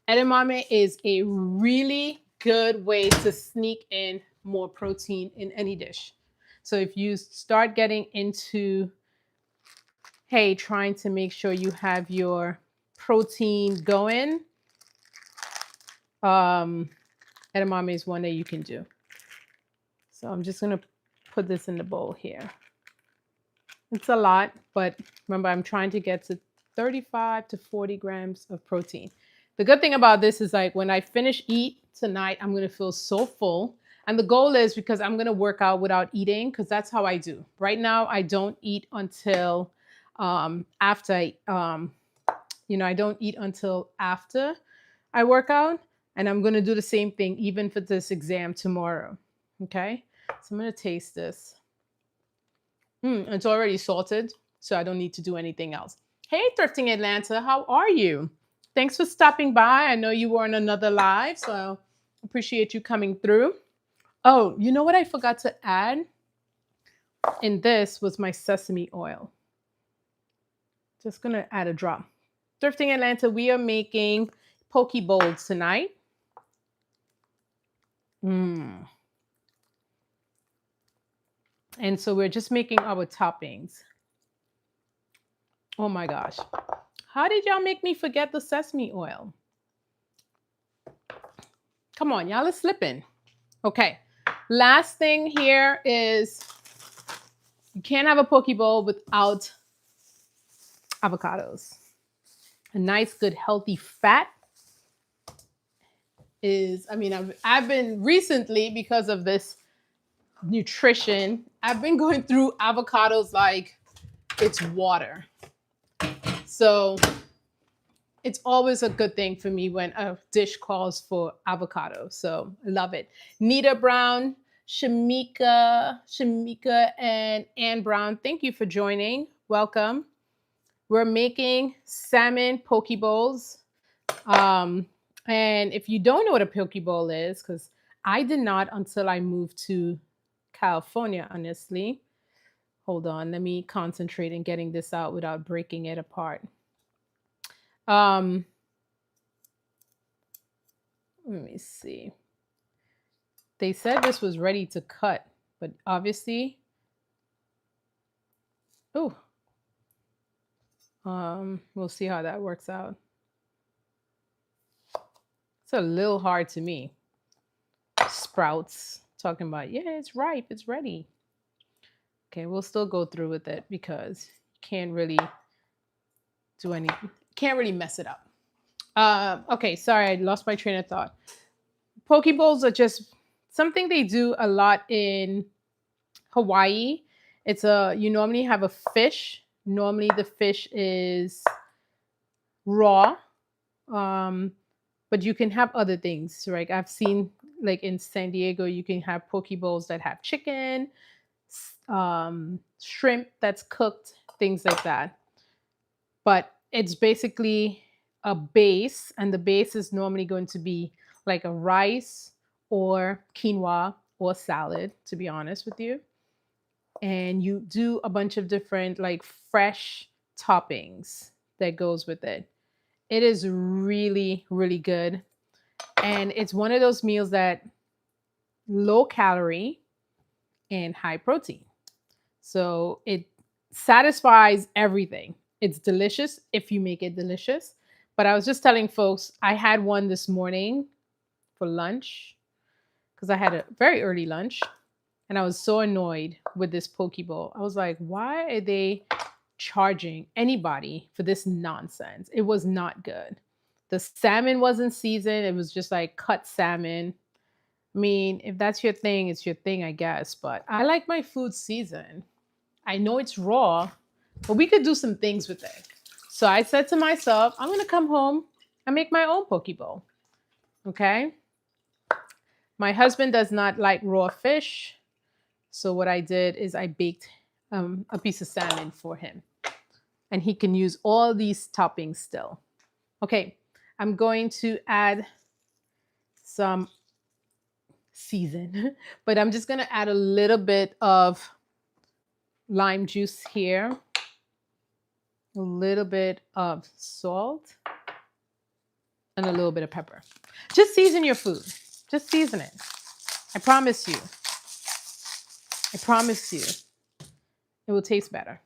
Edamame is a really good way to sneak in more protein in any dish. So if you start getting into, hey, trying to make sure you have your protein going, edamame is one that you can do. So I'm just going to put this in the bowl here. It's a lot, but remember, I'm trying to get to 35 to 40 grams of protein. The good thing about this is like when I finish eat tonight, I'm going to feel so full. And the goal is because I'm going to work out without eating because that's how I do. Right now, I don't eat until after I don't eat until after I work out. And I'm going to do the same thing even for this exam tomorrow. Okay. So I'm going to taste this. It's already salted, so I don't need to do anything else. Hey, Thrifting Atlanta, how are you? Thanks for stopping by. I know you were on another live, so I appreciate you coming through. Oh, you know what I forgot to add in this was my sesame oil. Just going to add a drop. Thrifting Atlanta, we are making poke bowls tonight. And so we're just making our toppings. Oh my gosh. How did y'all make me forget the sesame oil? Come on, y'all are slipping. Okay. Last thing here is you can't have a poke bowl without avocados. A nice, good, healthy fat is, I've been recently, because of this nutrition, I've been going through avocados like it's water. So it's always a good thing for me when a dish calls for avocado. So I love it. Nita Brown, Shamika, and Ann Brown, thank you for joining. Welcome. We're making salmon poke bowls. And if you don't know what a poke bowl is, because I did not until I moved to California, honestly. Hold on, let me concentrate in getting this out without breaking it apart. Let me see. They said this was ready to cut, but obviously, we'll see how that works out. It's a little hard to me. Sprouts talking about, yeah, it's ripe, it's ready. Okay, we'll still go through with it because you can't really do anything. Can't really mess it up. Okay, sorry, I lost my train of thought. Poke bowls are just something they do a lot in Hawaii. You normally have a fish. Normally the fish is raw, but you can have other things, right? I've seen like in San Diego, you can have poke bowls that have chicken, shrimp that's cooked, things like that. But it's basically a base, and the base is normally going to be like a rice or quinoa or salad, to be honest with you. And you do a bunch of different like fresh toppings that goes with it. It is really, really good. And it's one of those meals that low calorie and high protein. So it satisfies everything. It's delicious if you make it delicious. But I was just telling folks, I had one this morning for lunch because I had a very early lunch. And I was so annoyed with this poke bowl. I was like, why are they charging anybody for this nonsense? It was not good. The salmon wasn't seasoned. It was just like cut salmon. I mean, if that's your thing, it's your thing, I guess. But I like my food seasoned. I know it's raw, but we could do some things with it. So I said to myself, I'm going to come home and make my own poke bowl. Okay. My husband does not like raw fish. So what I did is I baked a piece of salmon for him. And he can use all these toppings still. Okay. I'm going to add some season, but I'm just going to add a little bit of lime juice here, a little bit of salt, and a little bit of pepper. Just season your food. Just season it. I promise you. I promise you. It will taste better.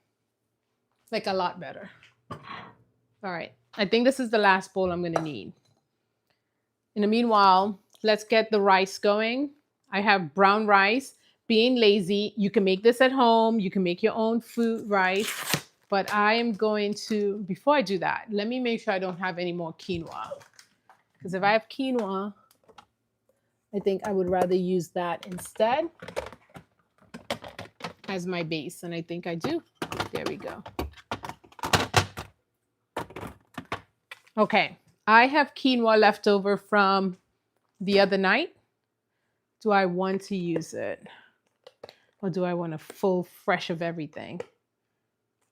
Like a lot better. All right. I think this is the last bowl I'm going to need. In the meanwhile, let's get the rice going. I have brown rice. Being lazy, you can make this at home. You can make your own food rice. But I am going to, before I do that, let me make sure I don't have any more quinoa. Because if I have quinoa, I think I would rather use that instead as my base. And I think I do. There we go. Okay. I have quinoa left over from the other night. Do I want to use it? Or do I want a full fresh of everything?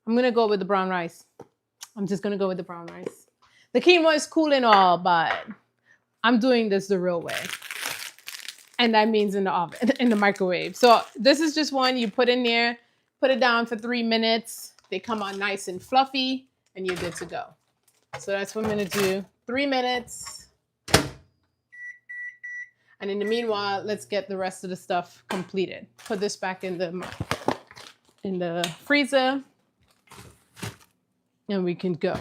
I'm going to go with the brown rice. I'm just going to go with the brown rice. The quinoa is cool and all, but I'm doing this the real way. And that means in the oven, in the microwave. So this is just one you put in there, put it down for 3 minutes. They come out nice and fluffy, and you're good to go. So that's what I'm going to do. 3 minutes. And in the meanwhile, let's get the rest of the stuff completed. Put this back in the freezer. And we can go.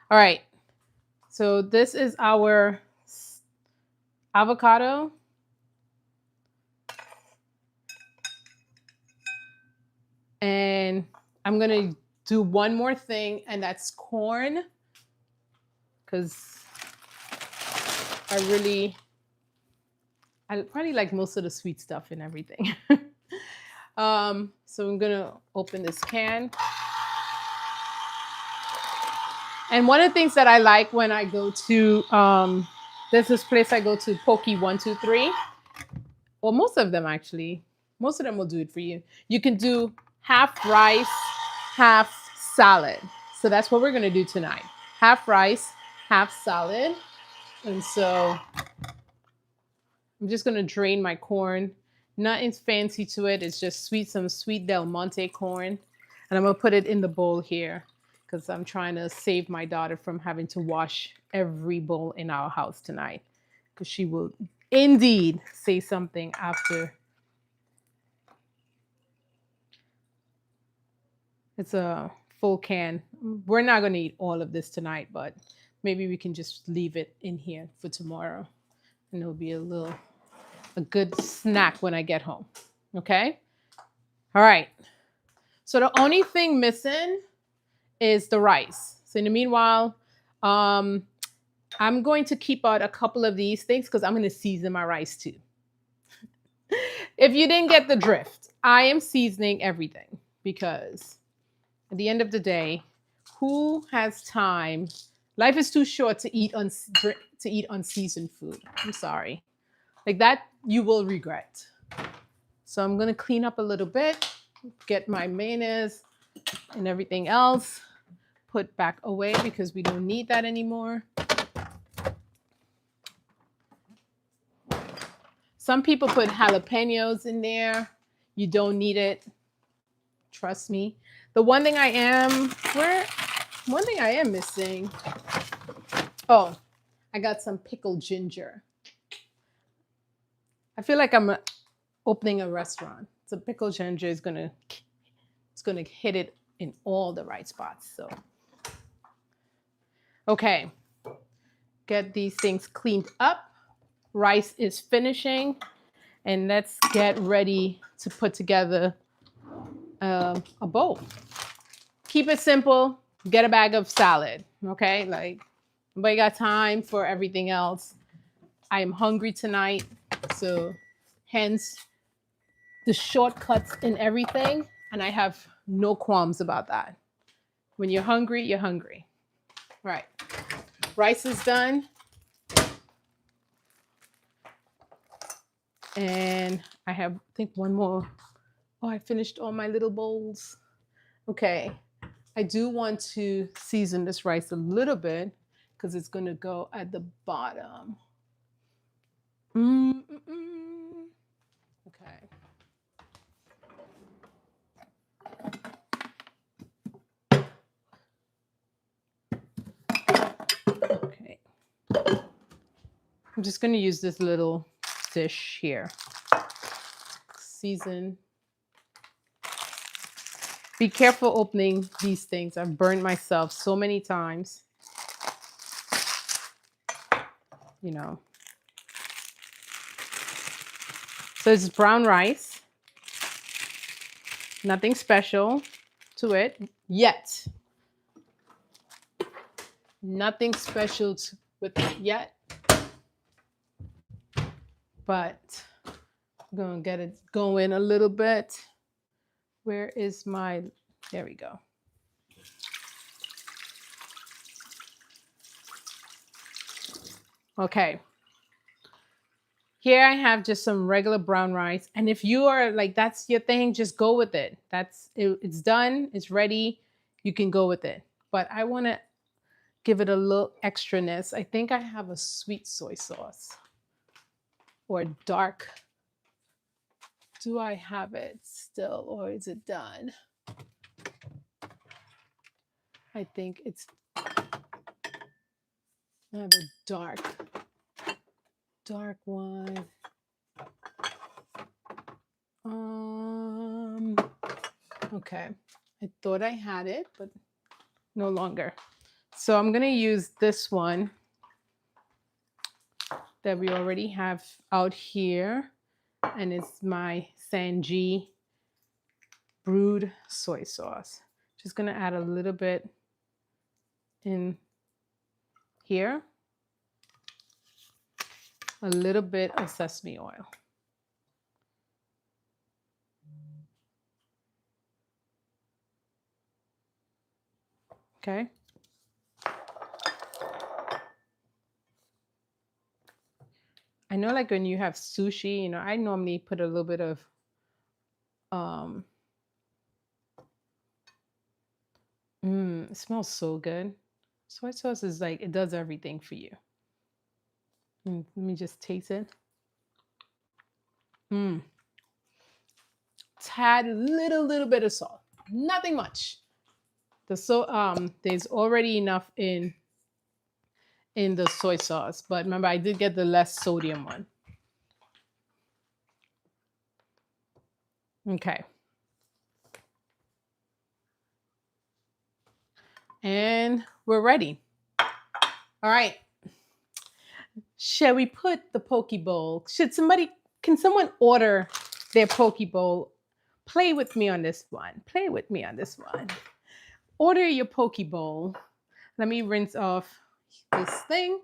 All right. So this is our avocado. And I'm going to do one more thing, and that's corn. Because I probably like most of the sweet stuff and everything. So I'm going to open this can. And one of the things that I like when I go to, there's this place I go to, Poke 123. Well, most of them actually. Most of them will do it for you. You can do half rice, half salad. So that's what we're going to do tonight. Half rice, half salad. And so I'm just going to drain my corn. Nothing fancy to it. It's just some sweet Del Monte corn. And I'm going to put it in the bowl here because I'm trying to save my daughter from having to wash every bowl in our house tonight, because she will indeed say something after. It's a full can. We're not going to eat all of this tonight, but maybe we can just leave it in here for tomorrow. And it'll be a good snack when I get home. Okay? All right. So the only thing missing is the rice. So in the meanwhile, I'm going to keep out a couple of these things because I'm going to season my rice too. If you didn't get the drift, I am seasoning everything because at the end of the day, who has time? Life is too short to eat unseasoned food. I'm sorry. Like that, you will regret. So I'm going to clean up a little bit, get my mayonnaise and everything else put back away because we don't need that anymore. Some people put jalapenos in there. You don't need it. Trust me. The one thing I am missing. Oh, I got some pickled ginger. I feel like I'm opening a restaurant. So pickled ginger is gonna hit it in all the right spots. So, okay, get these things cleaned up. Rice is finishing, and let's get ready to put together a bowl. Keep it simple. Get a bag of salad. Okay, like Nobody got time for everything else. I am hungry tonight, so hence the shortcuts in everything, and I have no qualms about that. When you're hungry, you're hungry. Right. Rice is done. And I have, I think, one more. Oh, I finished all my little bowls. Okay. I do want to season this rice a little bit because it's going to go at the bottom. Okay. Okay. I'm just going to use this little dish here. Season. Be careful opening these things. I've burned myself so many times. You know. So it's brown rice. Nothing special to it yet. Nothing special with it yet. But I'm going to get it going a little bit. Where is my, there we go. Okay. Here I have just some regular brown rice. And if you are like, that's your thing, just go with it. It's done, it's ready. You can go with it. But I want to give it a little extraness. I think I have a sweet soy sauce or dark. Do I have it still or is it done? I think it's, I have a dark one. Okay. I thought I had it, but no longer. So I'm going to use this one that we already have out here. And it's my Sanji brewed soy sauce. Just going to add a little bit in here. A little bit of sesame oil. Okay. I know like when you have sushi, you know, I normally put a little bit of it smells so good. Soy sauce is like, it does everything for you. Let me just taste it. Tad little bit of salt. Nothing much. There's already enough in the soy sauce, but remember I did get the less sodium one. Okay. And we're ready. All right. Shall we put the poke bowl? Can someone order their poke bowl? Play with me on this one. Play with me on this one. Order your poke bowl. Let me rinse off this thing.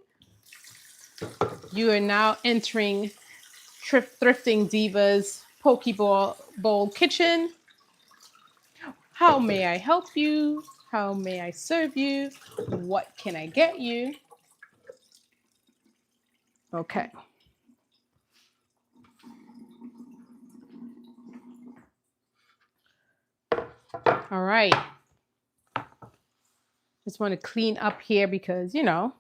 You are now entering Thrifting Diva's poke bowl kitchen. How may I help you? How may I serve you? What can I get you? Okay. All right. Just want to clean up here because, you know,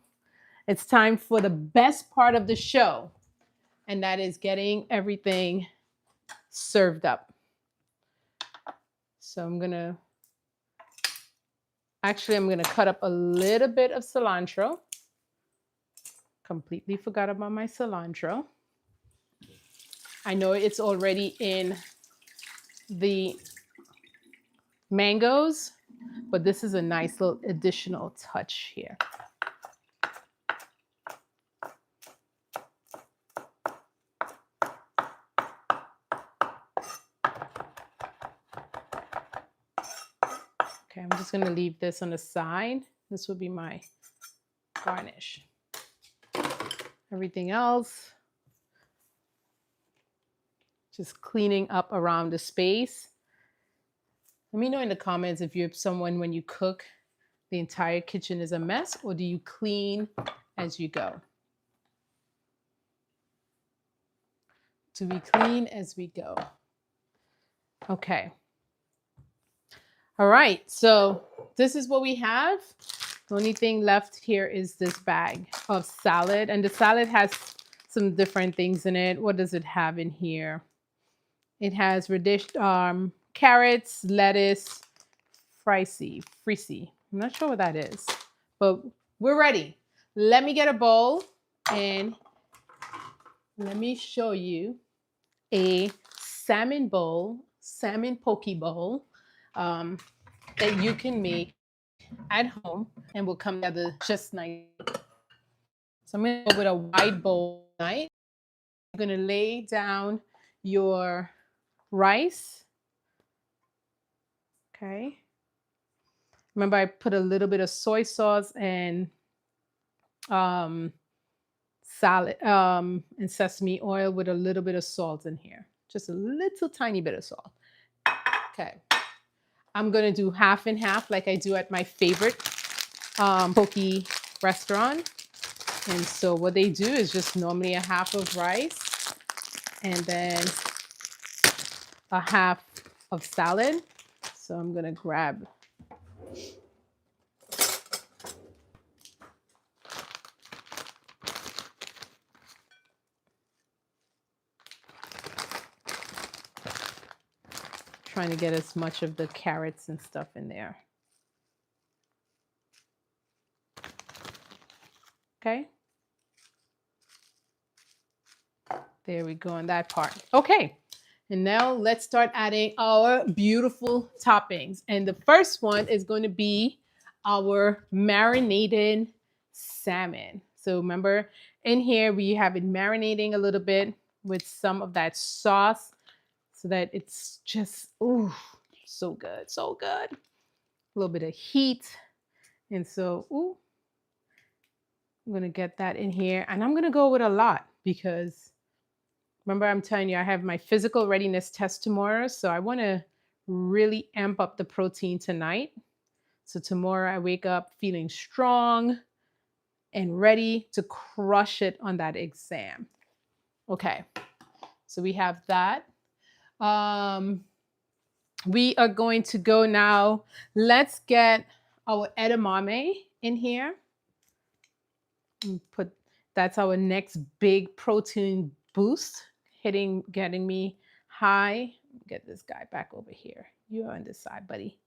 it's time for the best part of the show. And that is getting everything served up. So I'm going to cut up a little bit of cilantro. Completely forgot about my cilantro. I know it's already in the mangoes, but this is a nice little additional touch here. Okay, I'm just going to leave this on the side. This will be my garnish. Everything else, just cleaning up around the space. Let me know in the comments if you're someone when you cook, the entire kitchen is a mess, or do you clean as you go? Do we clean as we go? Okay. All right, so this is what we have. The only thing left here is this bag of salad, and the salad has some different things in it. What does it have in here? It has carrots, lettuce, frisee. I'm not sure what that is, but we're ready. Let me get a bowl and let me show you a salmon poke bowl that you can make at home and will come together just nice. So I'm going to go with a wide bowl tonight. You're going to lay down your rice. Okay. Remember, I put a little bit of soy sauce and salad and sesame oil with a little bit of salt in here. Just a little tiny bit of salt. Okay. I'm going to do half and half like I do at my favorite poke restaurant. And so what they do is just normally a half of rice and then a half of salad. So I'm going to grab trying to get as much of the carrots and stuff in there. Okay. There we go on that part. Okay. And now let's start adding our beautiful toppings. And the first one is going to be our marinated salmon. So remember, in here we have it marinating a little bit with some of that sauce so that it's just, ooh, so good, so good. A little bit of heat. And so, ooh, I'm going to get that in here. And I'm going to go with a lot because remember, I'm telling you, I have my physical readiness test tomorrow. So I want to really amp up the protein tonight. So tomorrow I wake up feeling strong and ready to crush it on that exam. Okay, so we have that. We are going to go now. Let's get our edamame in here. And that's our next big protein boost, getting me high. Get this guy back over here. You're on this side, buddy.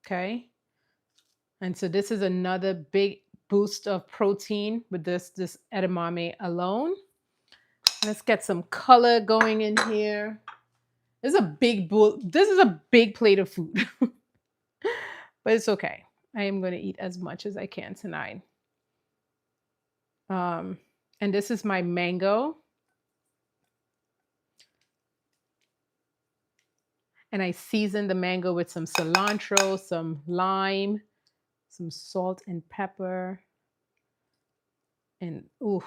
Okay. And so this is another big boost of protein with this edamame alone. Let's get some color going in here. This is a big plate of food. But it's okay. I am going to eat as much as I can tonight. And this is my mango. And I seasoned the mango with some cilantro, some lime, some salt and pepper. And ooh,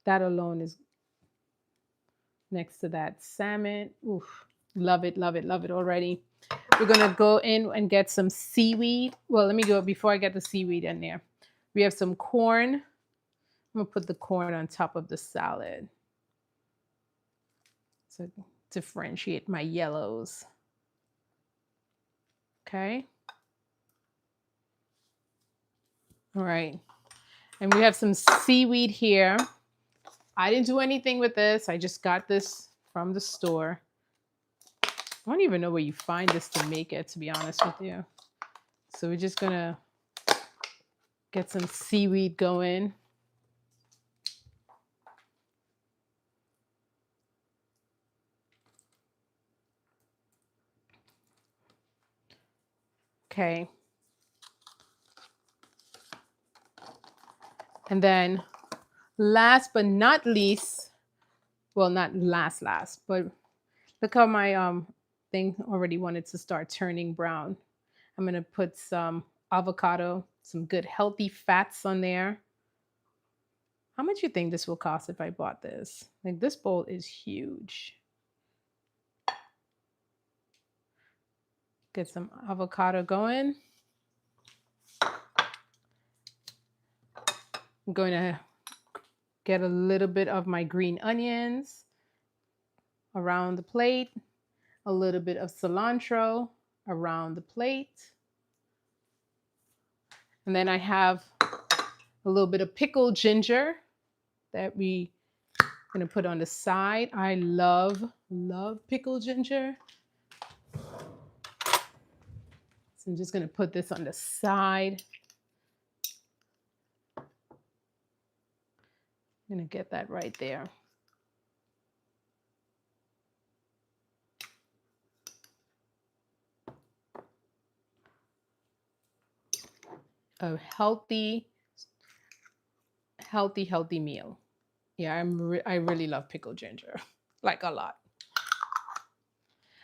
that alone is next to that salmon. Ooh, love it, love it, love it already. We're going to go in and get some seaweed. Well, let me go before I get the seaweed in there. We have some corn. I'm going to put the corn on top of the salad to differentiate my yellows. Okay. All right. And we have some seaweed here. I didn't do anything with this. I just got this from the store. I don't even know where you find this to make it, to be honest with you. So we're just going to get some seaweed going. Okay. And then last but not least, well, not last, but look how my thing already wanted to start turning brown. I'm going to put some avocado, some good healthy fats on there. How much you think this will cost if I bought this? Like this bowl is huge. Get some avocado going. I'm going to get a little bit of my green onions around the plate, a little bit of cilantro around the plate. And then I have a little bit of pickled ginger that we going to put on the side. I love pickled ginger. So I'm just going to put this on the side. I'm going to get that right there. A healthy meal. Yeah, I really love pickled ginger, like a lot.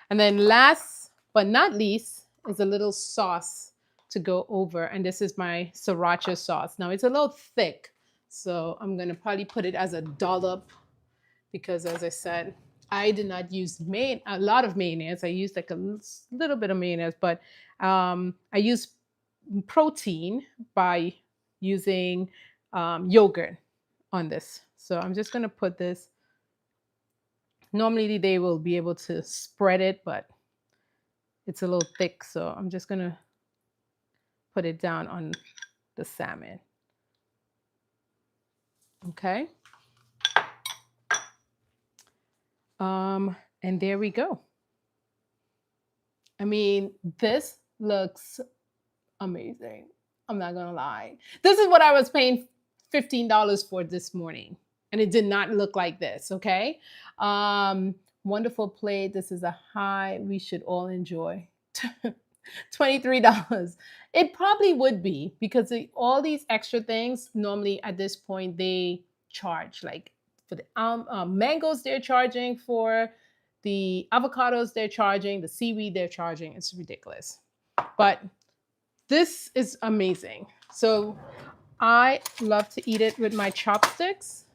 And then last but not least is a little sauce to go over. And this is my sriracha sauce. Now it's a little thick, so I'm going to probably put it as a dollop because, as I said, I did not use a lot of mayonnaise. I used like a little bit of mayonnaise, but I use protein by using yogurt on this. So I'm just going to put this. Normally they will be able to spread it, but it's a little thick. So I'm just going to put it down on the salmon. Okay. And there we go. I mean, this looks amazing. I'm not gonna lie. This is what I was paying $15 for this morning. And it did not look like this, okay? Wonderful plate. This is a high we should all enjoy. $23. It probably would be because all these extra things, normally at this point, they charge. Like for the mangoes, they're charging for the avocados, they're charging, the seaweed, they're charging. It's ridiculous. But this is amazing. So I love to eat it with my chopsticks.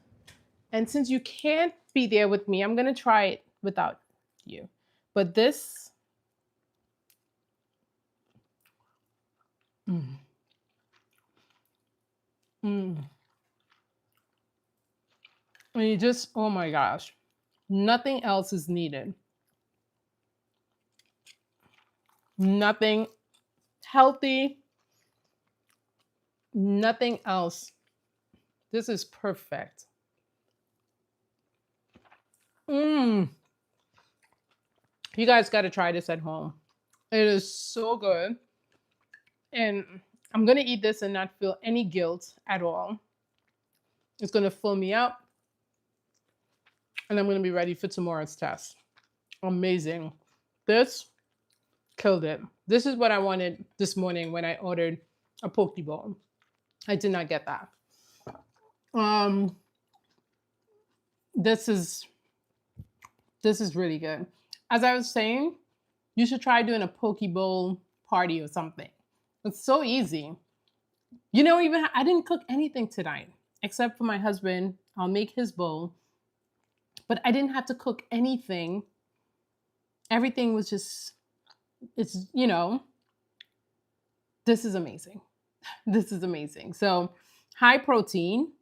And since you can't be there with me, I'm going to try it without you. But this, and you just, oh my gosh, nothing else is needed. Nothing healthy, nothing else. This is perfect. You guys got to try this at home. It is so good. And I'm going to eat this and not feel any guilt at all. It's going to fill me up. And I'm going to be ready for tomorrow's test. Amazing. This killed it. This is what I wanted this morning when I ordered a poke bowl. I did not get that. This is really good. As I was saying, you should try doing a poke bowl party or something. It's so easy. You know, even I didn't cook anything tonight except for my husband. I'll make his bowl. But I didn't have to cook anything. Everything was just, it's, you know, this is amazing. This is amazing. So high protein,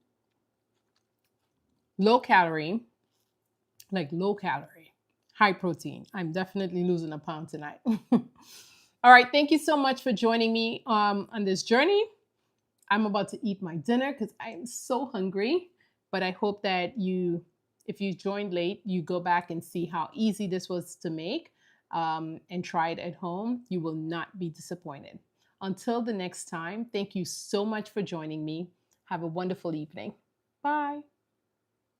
low calorie, high protein. I'm definitely losing a pound tonight. All right. Thank you so much for joining me on this journey. I'm about to eat my dinner because I'm so hungry. But I hope that if you joined late, you go back and see how easy this was to make and try it at home. You will not be disappointed. Until the next time, thank you so much for joining me. Have a wonderful evening. Bye.